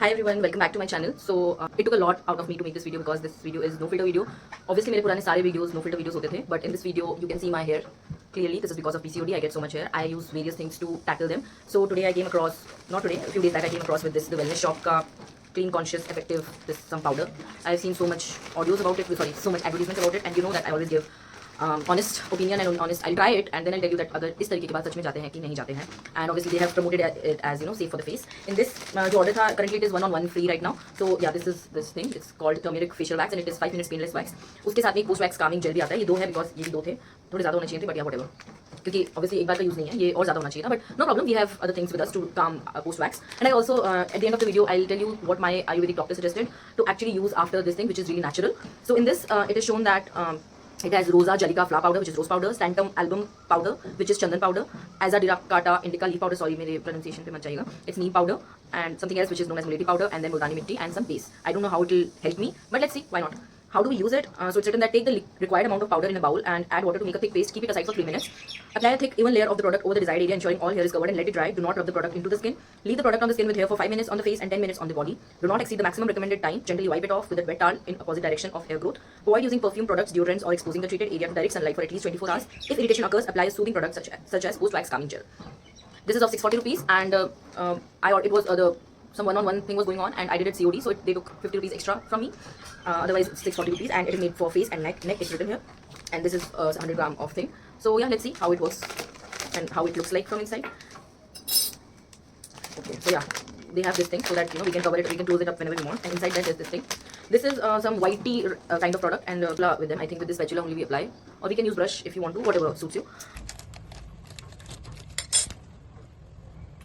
Hi everyone, welcome back to my channel. So it took a lot out of me to make this video because this video is no filter video. Obviously मेरे पुराने सारे videos no filter videos होते थे, but in this video you can see my hair clearly. This is because of PCOD. I get so much hair. I use various things to tackle them. So today I came across, not today, a few days back I came across with this, the Wellness Shop का clean, conscious, effective, this some powder. I've seen so much audios about it, sorry, so much advertisements about it, and you know that I always give honest opinion and honest. I'll try it and then I'll tell you that अगर इस तरीके के बाद सच में जाते हैं कि नहीं जाते हैं. And obviously they have promoted it as safe for the face. In this जो order था currently it is 1-on-1 free right now. So yeah, this is this thing. It's called turmeric facial wax and it is 5 minutes painless wax. उसके साथ में एक post wax calming gel भी आता है. ये दो है because ये भी दो थे. थोड़े ज़्यादा होने चाहिए थे but yeah whatever. क्योंकि obviously एक बार का यूज़ नहीं है, ये और ज़्यादा होना चाहिए था, but no problem, we have other things with us to calm post wax. And I also at the end of the video I'll tell you what my Ayurvedic doctor suggested to actually use after this thing, which is really natural. So in this it is shown that it has Rosa Jalika flower powder, which is rose powder, Stantum album powder, which is chandan powder, Azadirachta indica leaf powder, sorry मेरे pronunciation पे मत जाइएगा, it's neem powder, and something else which is known as muleti powder, and then multani mitti and some base. I don't know how it will help me, but let's see, why not. How do we use it? So it's written that take the required amount of powder in a bowl and add water to make a thick paste. Keep it aside for 3 minutes. Apply a thick even layer of the product over the desired area, ensuring all hair is covered, and let it dry. Do not rub the product into the skin. Leave the product on the skin with hair for 5 minutes on the face and 10 minutes on the body. Do not exceed the maximum recommended time. Gently wipe it off with a wet towel in opposite direction of hair growth. Avoid using perfume products, deodorants, or exposing the treated area to direct sunlight for at least 24 hours. If irritation occurs, apply a soothing product such as post wax calming gel. This is of 640 rupees, and it was some one-on-one thing was going on, and I did it COD, so they took 50 rupees extra from me. Otherwise, it's 640 rupees, and it is made for face and neck. Neck is written here, and this is 100 gram of thing. So yeah, let's see how it works and how it looks like from inside. Okay, so yeah, they have this thing so that we can cover it, we can close it up whenever we want, and inside that is this thing. This is some white tea kind of product, and with them, I think with this spatula only we apply, or we can use brush if you want to, whatever suits you.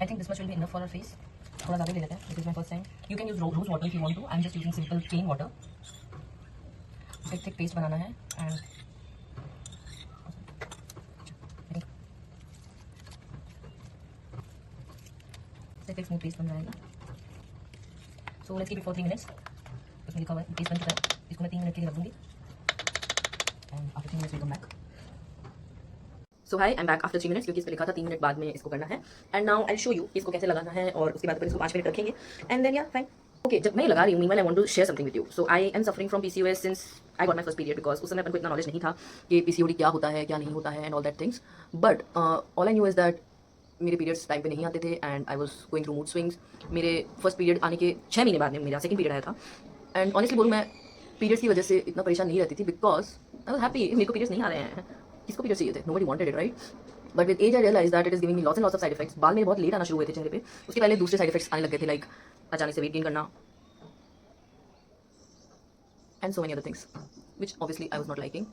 I think this much will be enough for our face. थोड़ा ज़्यादा ले लेते हैं. This is my first time. You can use rose water if you want to. I'm just using simple plain water. एक thick paste बनाना है and एक smooth paste बन जाएगा. So let's keep it for 3 minutes. इसमें लिखा हुआ है paste बन चुका है. इसको मैं 3 मिनट के लिए रख दूँगी. And after 3 minutes we'll come back. So hi, I'm back after 3 minutes क्योंकि इस पे लिखा था 3 मिनट बाद में इसको करना है. And now I'll show you इसको कैसे लगाना है और उसके बाद इसको 5 मिनट रखेंगे. And then yeah, fine. Okay, जब मैं लगा रही हूँ, meanwhile I want to share something with you. So I am suffering from PCOS since I got my first period because उस समय अपन को इतना नॉलेज नहीं था कि PCOD क्या होता है, क्या नहीं होता है and all that things. But all I knew is that मेरे पीरियड्स टाइम पे नहीं आते थे and I was going through mood swings. मेरे फर्स्ट पीरियड आने के 6 महीने बाद में मेरा सेकंड पीरियड आया था. And honestly बोलूँ मैं पीरियड्स की वजह से इतना परेशान नहीं रहती थी because I was happy. मेरे को पीरियड्स नहीं आ रहे हैं. किसको पीरियड्स चाहिए थे? Nobody wanted it, right? But with age I realize that it is giving me lots and lots of side effects. बाल मेरे बहुत लेट आना शुरू हुए थे चेहरे पे. उसके पहले दूसरे साइड इफेक्ट्स आने लग गए थे, लाइक अचानक से वेट गेन करना and so many other things which obviously I was not liking.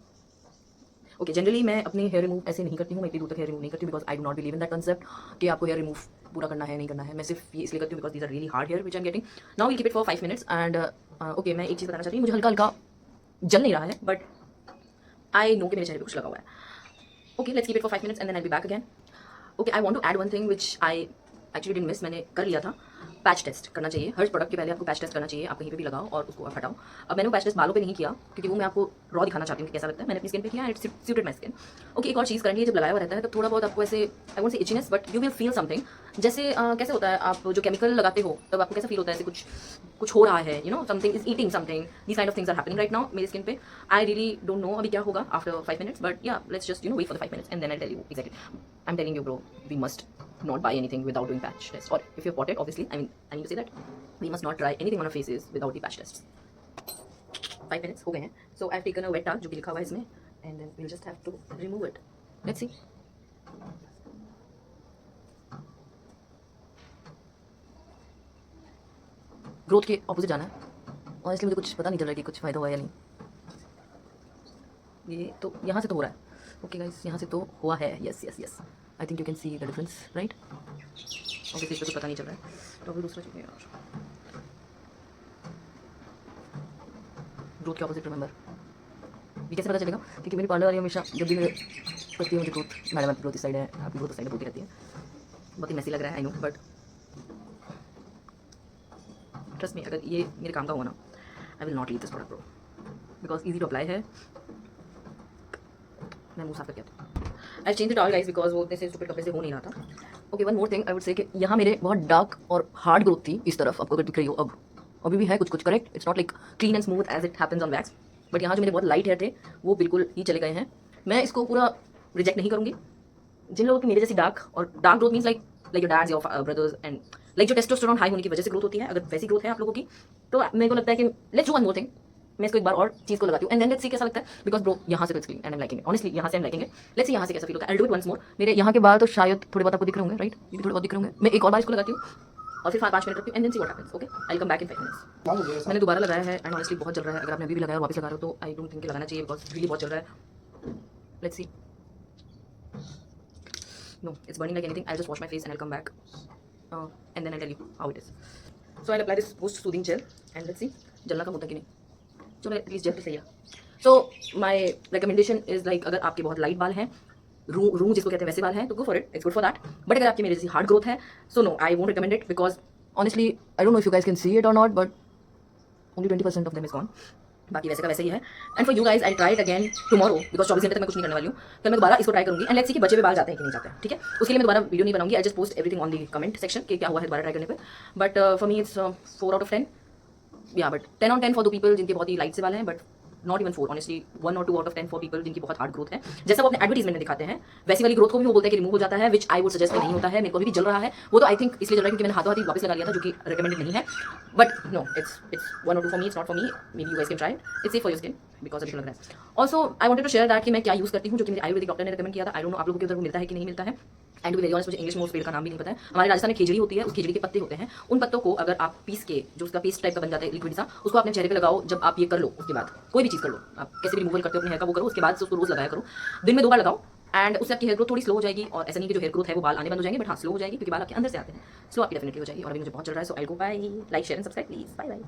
Okay, generally मैं अपने हेयर रिमूव ऐसे नहीं करती हूँ, मैं इतनी दूर तक हेयर रिमूव नहीं करती because I do not believe in that concept कि आपको हेयर रिमूव पूरा करना है नहीं करना है. मैं सिर्फ ये इसलिए करती हूँ because these are really hard hair which I am getting. Now we'll keep it for 5 minutes and okay, मैं एक चीज़ बताना चाहती हूँ. मुझे हल्का हल्का जल नहीं रहा है बट आई नो कि मेरे चेहरे पे कुछ लगा हुआ है. Okay, let's keep it for 5 minutes and then I be back again. Okay, I want to add one thing which I actually didn't miss. मैंने कर लिया था. पैच टेस्ट करना चाहिए हर प्रोडक्ट के पहले. आपको पैच टेस्ट करना चाहिए. आप कहीं पे भी लगाओ और उसको आप हटाओ. अब मैंने वो पैच टेस्ट बालों पे नहीं किया क्योंकि वो मैं आपको रॉ दिखाना चाहती हूँ कि कैसा लगता है. मैंने अपनी स्किन पे किया and it suited my skin. Okay, एक और चीज़ करनी है. जब लगाया हुआ रहता है तो थोड़ा बहुत आपको ऐसे I won't say itchiness but you will feel something. जैसे कैसे होता है आप जो केमिकल लगाते हो तब आपको कैसा फील होता है, ऐसे कुछ हो रहा है, something is eating something. These kind of things are happening right now मेरी स्किन पे. आई रियली डोंट नो अभी क्या होगा after 5 minutes but yeah let's just wait for the 5 minutes and then I tell you exactly. I am telling you bro, we must not buy anything without doing patch test, or if you've bought it, obviously I need to say that we must not try anything on our faces without the patch tests. 5 minutes हो गए हैं. So I've taken a wet towel जो कि लिखा हुआ है इसमें and then we'll just have to remove it. Let's see. Growth के ऑपोजिट जाना है. ऑनेस्टली मुझे कुछ पता नहीं चल रहा है कि कुछ फ़ायदा हुआ या नहीं. ये तो यहाँ से तो हो रहा है. ओके गाइस, यहाँ से तो हुआ है. Yes yes yes, I think you can see the difference right. Obviously इसको तो पता नहीं चल रहा है तो अभी दूसरा चाहिए यार. ग्रोथ के ऑपोजिट रिमेंबर. ये कैसे पता चलेगा? क्योंकि मेरी पार्लर वाली हमेशा जब भी मैं करती हूँ मुझे ग्रोथ, मैडम आपकी ग्रोथ इस साइड है, आपकी ग्रोथ इस साइड बोलती रहती है. बहुत ही मैसी लग रहा है I know but trust me, अगर ये मेरे काम का हुआ ना I will not leave this product bro because easy to apply है. मैं मुँह साफ करके आती हूँ. I change it all guys because वो उतने से स्टूपिड कपड़े से हो नहीं रहा था. Okay, one more thing I would say कि यहाँ मेरे बहुत डार्क और हार्ड ग्रोथ थी इस तरफ, आपको अगर दिख रही हो अब, अभी भी है कुछ कुछ, correct? It's not like clean and smooth as it happens on wax, but यहाँ जो मेरे बहुत लाइट हेयर थे वो बिल्कुल ही चले गए हैं। मैं इसको पूरा रिजेक्ट नहीं करूँगी। जिन लोगों की मेरे जैसी dark growth means like your dads, your brothers and like जो टेस्टोस्टेरोन हाई होने की वजह से ग्रोथ होती है, अगर वैसी ग्रोथ है आप लोगों की, तो मेरे को लगता है कि let's do one more thing. मैं इसको एक बार और चीज़ को लगाती हूँ एंड देन लेट्स सी कैसा लगता है, बिकॉज ब्रो यहाँ से तो it's clean and I am liking it, honestly यहाँ से I am liking it. Let's see यहाँ से कैसा फील होता है। I do it once more. मेरे यहाँ के बाल तो शायद थोड़े बहुत आपको दिख रहे होंगे, राइट? ये भी थोड़े बहुत दिख रहे होंगे। मैं एक और बार इसको लगाती हूँ और फिर 5 मिनट रखती हूँ and then see what happens. Okay, I will come back in 5 minutes. मैंने दोबारा लगाया है एंड ऑनेस्टली बहुत चल रहा है। अगर आपने अभी भी लगाया और वापस लगा रहे हो तो आई डोंट थिंक लगाना चाहिए, बिकॉज रियली बहुत चल रहा है। Let's see. No, it's burning like anything. I'll just wash my face and I'll come back. And then I'll tell you how it is. So I'll apply this post soothing gel and let's see जलना कम होता कि नहीं। चलो at least जल तो सही है। So my recommendation is like अगर आपके बहुत लाइट बाल हैं, रू जिसको कहते हैं वैसे बाल हैं, तो go for it. It's good for that. But अगर आपकी मेरे जैसी हार्ड ग्रोथ है, so no, I won't recommend it because honestly I don't know if you guys can see it or not, but only 20% of them is gone. बाकी वैसे का वैसे ही है। And for you guys I try it again tomorrow, because 24 घंटे तक मैं कुछ नहीं करने वाली हूँ। कल मैं दोबारा इसको ट्राई करूँगी एंड लेट्स सी कि बचे हुए बाल जाते हैं कि नहीं जाते हैं, ठीक है? उसके लिए मैं दोबारा वीडियो नहीं बनाऊंगी। I just post everything on the comment section कि क्या हुआ है दोबारा ट्राई करने पे। But for me it's 4 out of 10 या but 10 on 10 for the people जिनके बहुत ही लाइट से वाले हैं, but not even 4, honestly 1 or 2 out of 10 for people जिनकी बहुत हार्ड ग्रोथ है। जैसा वो अपने एडवर्टीजमेंट में दिखाते हैं वैसी वाली ग्रोथ को भी वो बोलते हैं कि रिमूव हो जाता है, विच आई वुड सजेस्ट नहीं होता है। मेरे को भी जल रहा है वो, तो आई थिंक इसलिए जल रहा है क्योंकि मैंने हाथों हाथ ही वापस लगा लिया था, जो कि रिकमेंडेड नहीं है। But no, it's 1 or 2 for me, it's not for me. Maybe you guys can try it, it's safe for your skin because अभी लग रहा है। Also I wanted to share that कि मैं क्या यूज़ करती हूँ, जो कि मेरे आयुर्वेदिक डॉक्टर ने रिकमेंड किया था। आई डोंट नो आप लोगों के उधर मिलता है कि नहीं मिलता है। And to be very honest, मुझे इंग्लिश में उस पेड़ का नाम भी नहीं पता है। हमारे राजस्थान में खेजड़ी होती है, उस खेजड़ी के पत्ते होते हैं। उन पत्तों को अगर आप पीस के, जो उसका पेस्ट टाइप का बन जाता है लिक्विड सा, उसको अपने चेहरे पे लगाओ। जब आप ये कर लो उसके बाद कोई भी चीज़ कर लो, आप कैसे भी रिमूवल करते हो अपने हेयर का वो करो, उसके बाद से उसको रोज लगाया करो। दिन में 2 बार लगाओ एंड उससे आपकी हेयर ग्रोथ थोड़ी स्लो हो जाएगी। और ऐसा नहीं कि जो हेयर ग्रोथ है वो बाल आने बंद हो जाएंगे, बट हाँ स्लो हो जाएगी क्योंकि बाल आपके अंदर से आते हैं। स्लो आपकी डेफिनेटली हो जाएगी। और अभी मुझे बहुत चल रहा है, so I go bye. Like share and subscribe please. Bye bye.